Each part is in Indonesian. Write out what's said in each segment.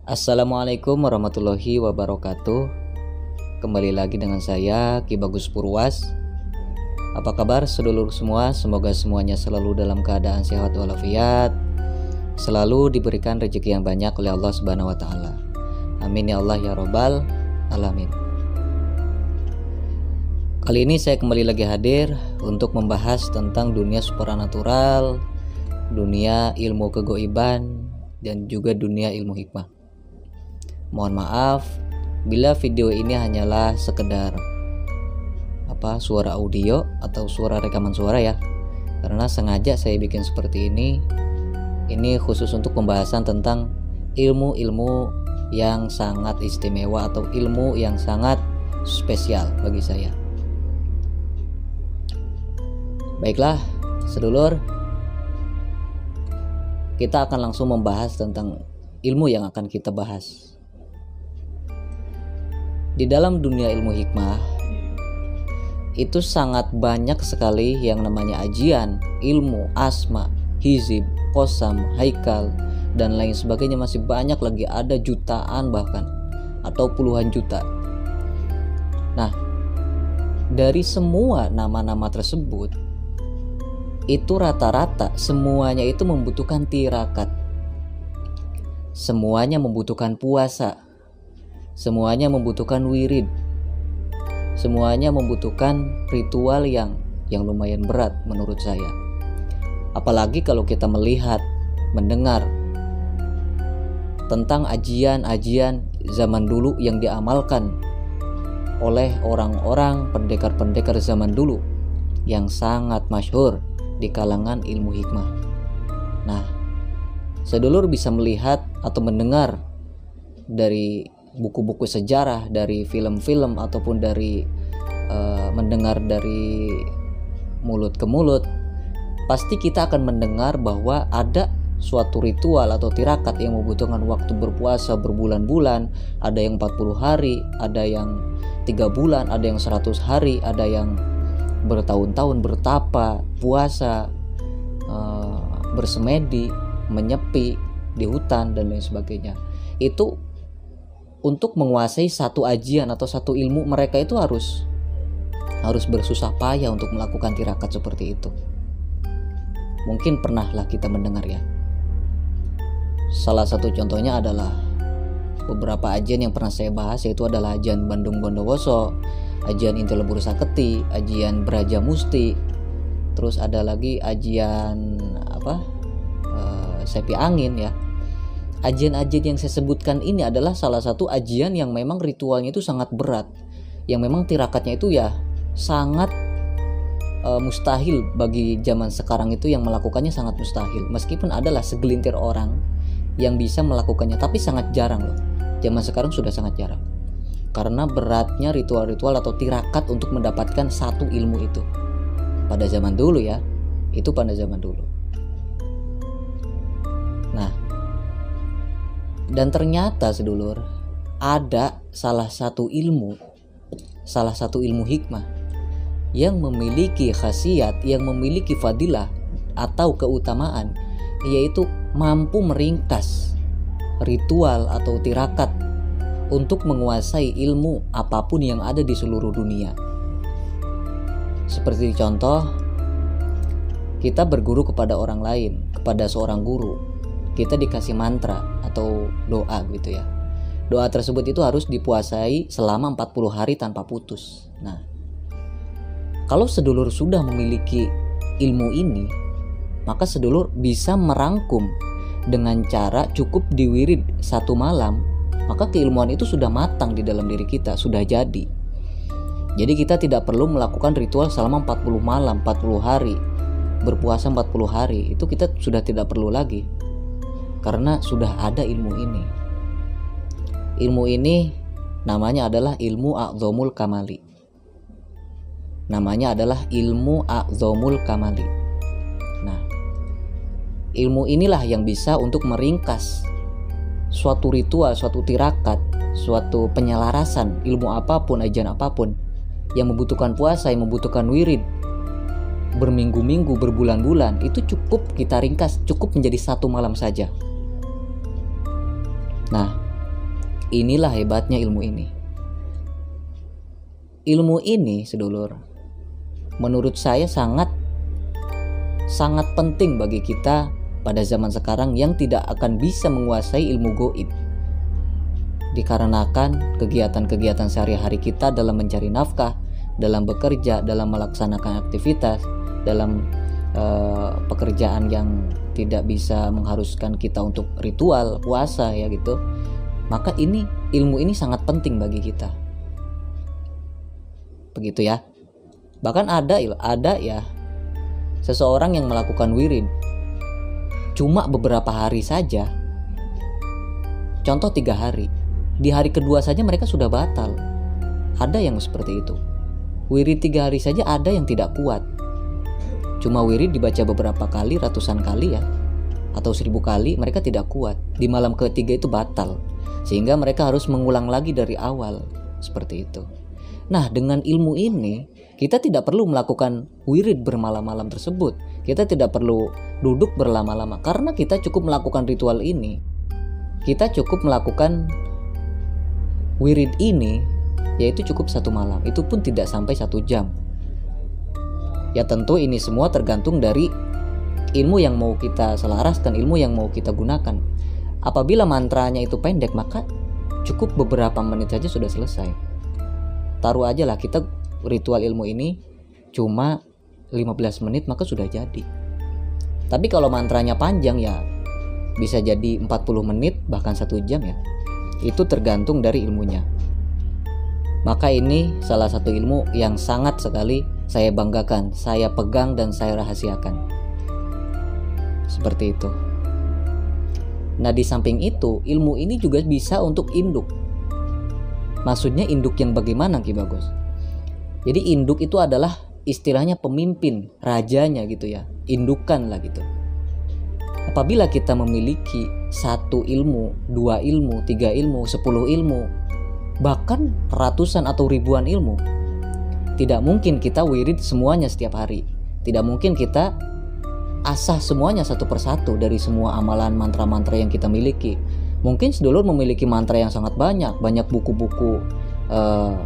Assalamualaikum warahmatullahi wabarakatuh. Kembali lagi dengan saya Ki Bagus Purwas. Apa kabar sedulur semua? Semoga semuanya selalu dalam keadaan sehat walafiat, selalu diberikan rezeki yang banyak oleh Allah Subhanahu wa taala. Amin ya Allah ya Rabbal alamin. Kali ini saya kembali lagi hadir untuk membahas tentang dunia supranatural, dunia ilmu kegoiban, dan juga dunia ilmu hikmah. Mohon maaf bila video ini hanyalah sekedar suara audio atau suara rekaman suara ya, karena sengaja saya bikin seperti ini. Ini khusus untuk pembahasan tentang ilmu-ilmu yang sangat istimewa atau ilmu yang sangat spesial bagi saya. Baiklah sedulur, kita akan langsung membahas tentang ilmu yang akan kita bahas. Di dalam dunia ilmu hikmah itu sangat banyak sekali yang namanya ajian, ilmu, asma, hizib, qasam, haikal, dan lain sebagainya. Masih banyak lagi, ada jutaan bahkan atau puluhan juta. Nah, dari semua nama-nama tersebut itu rata-rata semuanya itu membutuhkan tirakat, semuanya membutuhkan puasa, semuanya membutuhkan wirid, semuanya membutuhkan ritual yang lumayan berat menurut saya. Apalagi kalau kita melihat, mendengar tentang ajian-ajian zaman dulu yang diamalkan oleh orang-orang pendekar-pendekar zaman dulu yang sangat masyhur di kalangan ilmu hikmah. Nah, sedulur bisa melihat atau mendengar dari buku-buku sejarah, dari film-film, ataupun dari mendengar dari mulut ke mulut, pasti kita akan mendengar bahwa ada suatu ritual atau tirakat yang membutuhkan waktu berpuasa berbulan-bulan. Ada yang 40 hari, ada yang 3 bulan, ada yang 100 hari, ada yang bertahun-tahun bertapa, puasa, bersemedi, menyepi di hutan, dan lain sebagainya. Itu untuk menguasai satu ajian atau satu ilmu, mereka itu harus bersusah payah untuk melakukan tirakat seperti itu. Mungkin pernahlah kita mendengar ya. Salah satu contohnya adalah beberapa ajian yang pernah saya bahas, yaitu adalah ajian Bandung Bondowoso, ajian Inti Lebur Saketi, ajian Braja Musti, terus ada lagi ajian Sepi Angin ya. Ajian-ajian yang saya sebutkan ini adalah salah satu ajian yang memang ritualnya itu sangat berat, yang memang tirakatnya itu ya sangat mustahil bagi zaman sekarang itu, yang melakukannya sangat mustahil. Meskipun adalah segelintir orang yang bisa melakukannya, tapi sangat jarang loh. Zaman sekarang sudah sangat jarang. Karena beratnya ritual-ritual atau tirakat untuk mendapatkan satu ilmu itu. Pada zaman dulu ya, itu pada zaman dulu. Nah, dan ternyata sedulur, ada salah satu ilmu hikmah yang memiliki khasiat, yang memiliki fadilah atau keutamaan, yaitu mampu meringkas ritual atau tirakat untuk menguasai ilmu apapun yang ada di seluruh dunia. Seperti contoh, kita berguru kepada orang lain, kepada seorang guru, kita dikasih mantra atau doa gitu ya. Doa tersebut itu harus dipuasai selama 40 hari tanpa putus. Nah, kalau sedulur sudah memiliki ilmu ini, maka sedulur bisa merangkum dengan cara cukup diwirid 1 malam, maka keilmuan itu sudah matang di dalam diri kita, sudah jadi. Jadi kita tidak perlu melakukan ritual selama 40 malam, 40 hari, berpuasa 40 hari, itu kita sudah tidak perlu lagi, karena sudah ada ilmu ini. Ilmu ini namanya adalah ilmu a'zamul kamali. Namanya adalah ilmu a'zamul kamali. Nah, ilmu inilah yang bisa untuk meringkas suatu ritual, suatu tirakat, suatu penyelarasan ilmu apapun, ajian apapun yang membutuhkan puasa, yang membutuhkan wirid berminggu-minggu, berbulan-bulan, itu cukup kita ringkas, cukup menjadi 1 malam saja. Nah, inilah hebatnya ilmu ini. Ilmu ini, sedulur, menurut saya sangat penting bagi kita pada zaman sekarang yang tidak akan bisa menguasai ilmu gaib. Dikarenakan kegiatan-kegiatan sehari-hari kita dalam mencari nafkah, dalam bekerja, dalam melaksanakan aktivitas, dalam pekerjaan yang tidak bisa mengharuskan kita untuk ritual puasa ya gitu. Maka ilmu ini sangat penting bagi kita. Begitu ya. Bahkan ada ya seseorang yang melakukan wirid cuma beberapa hari saja. Contoh 3 hari. Di hari kedua saja mereka sudah batal. Ada yang seperti itu. Wirid 3 hari saja ada yang tidak kuat. Cuma wirid dibaca beberapa kali, ratusan kali ya, atau 1000 kali, mereka tidak kuat. Di malam ketiga itu batal, sehingga mereka harus mengulang lagi dari awal. Seperti itu. Nah, dengan ilmu ini kita tidak perlu melakukan wirid bermalam-malam tersebut. Kita tidak perlu duduk berlama-lama, karena kita cukup melakukan ritual ini. Kita cukup melakukan wirid ini, yaitu cukup 1 malam. Itu pun tidak sampai 1 jam. Ya tentu ini semua tergantung dari ilmu yang mau kita selaraskan, ilmu yang mau kita gunakan. Apabila mantranya itu pendek, maka cukup beberapa menit saja sudah selesai. Taruh aja lah kita ritual ilmu ini cuma 15 menit maka sudah jadi. Tapi kalau mantranya panjang ya bisa jadi 40 menit bahkan 1 jam ya. Itu tergantung dari ilmunya. Maka ini salah satu ilmu yang sangat sekali saya banggakan, saya pegang dan saya rahasiakan. Seperti itu. Nah, di samping itu, ilmu ini juga bisa untuk induk. Maksudnya induk yang bagaimana Ki Bagus? Jadi induk itu adalah istilahnya pemimpin, rajanya gitu ya. Indukan lah gitu. Apabila kita memiliki 1 ilmu, 2 ilmu, 3 ilmu, 10 ilmu, bahkan ratusan atau ribuan ilmu, tidak mungkin kita wirid semuanya setiap hari. Tidak mungkin kita asah semuanya satu persatu dari semua amalan mantra-mantra yang kita miliki. Mungkin sedulur memiliki mantra yang sangat banyak buku-buku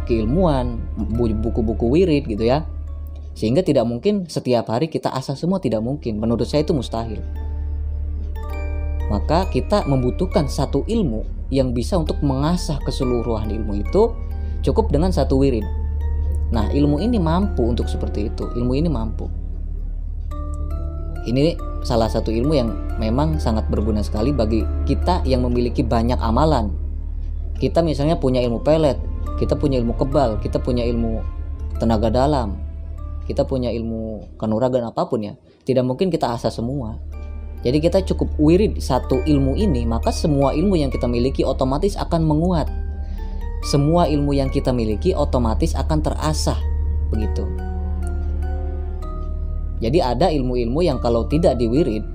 keilmuan, buku-buku wirid gitu ya. Sehingga tidak mungkin setiap hari kita asah semua, tidak mungkin. Menurut saya itu mustahil. Maka kita membutuhkan 1 ilmu yang bisa untuk mengasah keseluruhan ilmu itu cukup dengan 1 wirid. Nah, ilmu ini mampu untuk seperti itu. Ilmu ini mampu. Ini salah satu ilmu yang memang sangat berguna sekali bagi kita yang memiliki banyak amalan. Kita misalnya punya ilmu pelet, kita punya ilmu kebal, kita punya ilmu tenaga dalam, kita punya ilmu kanuragan apapun ya. Tidak mungkin kita asah semua. Jadi kita cukup wirid 1 ilmu ini, maka semua ilmu yang kita miliki otomatis akan menguat. Semua ilmu yang kita miliki otomatis akan terasah. Begitu. Jadi ada ilmu-ilmu yang kalau tidak diwirid,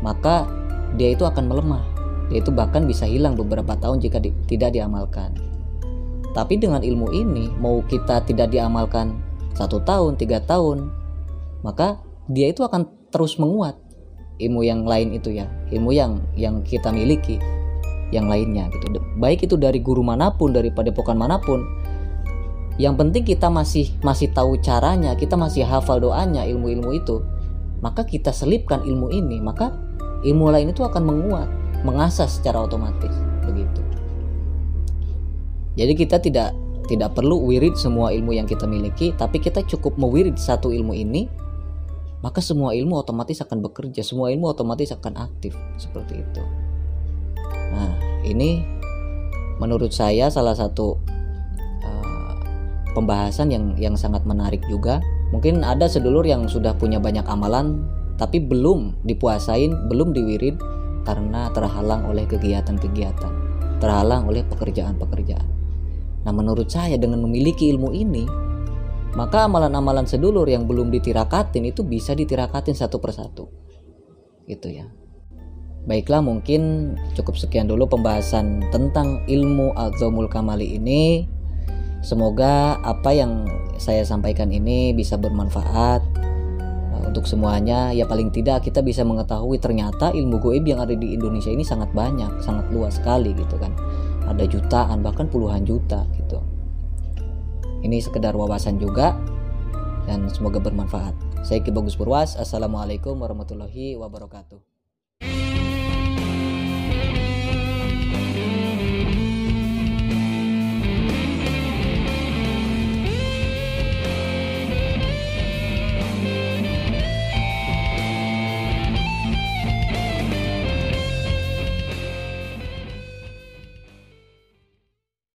maka dia itu akan melemah. Dia itu bahkan bisa hilang beberapa tahun jika tidak diamalkan. Tapi dengan ilmu ini, mau kita tidak diamalkan 1 tahun, 3 tahun, maka dia itu akan terus menguat. Ilmu yang lain itu ya, ilmu yang kita miliki, yang lainnya gitu. Baik itu dari guru manapun, dari padepokan manapun. Yang penting kita masih tahu caranya, kita masih hafal doanya, ilmu-ilmu itu. Maka kita selipkan ilmu ini, maka ilmu lain itu akan menguat, mengasah secara otomatis, begitu. Jadi kita tidak perlu wirid semua ilmu yang kita miliki, tapi kita cukup mewirid 1 ilmu ini, maka semua ilmu otomatis akan bekerja, semua ilmu otomatis akan aktif, seperti itu. Nah, ini menurut saya salah satu pembahasan yang sangat menarik juga. Mungkin ada sedulur yang sudah punya banyak amalan tapi belum dipuasain, belum diwirid karena terhalang oleh kegiatan-kegiatan, terhalang oleh pekerjaan-pekerjaan. Nah, menurut saya dengan memiliki ilmu ini, maka amalan-amalan sedulur yang belum ditirakatin itu bisa ditirakatin 1 persatu. Gitu ya. Baiklah, mungkin cukup sekian dulu pembahasan tentang ilmu A'dhamul Kamali ini. Semoga apa yang saya sampaikan ini bisa bermanfaat untuk semuanya. Ya paling tidak kita bisa mengetahui ternyata ilmu gaib yang ada di Indonesia ini sangat banyak, sangat luas sekali gitu kan. ada jutaan bahkan puluhan juta gitu. Ini sekedar wawasan juga dan semoga bermanfaat. Saya Ki Bagus Purwas. Assalamualaikum warahmatullahi wabarakatuh.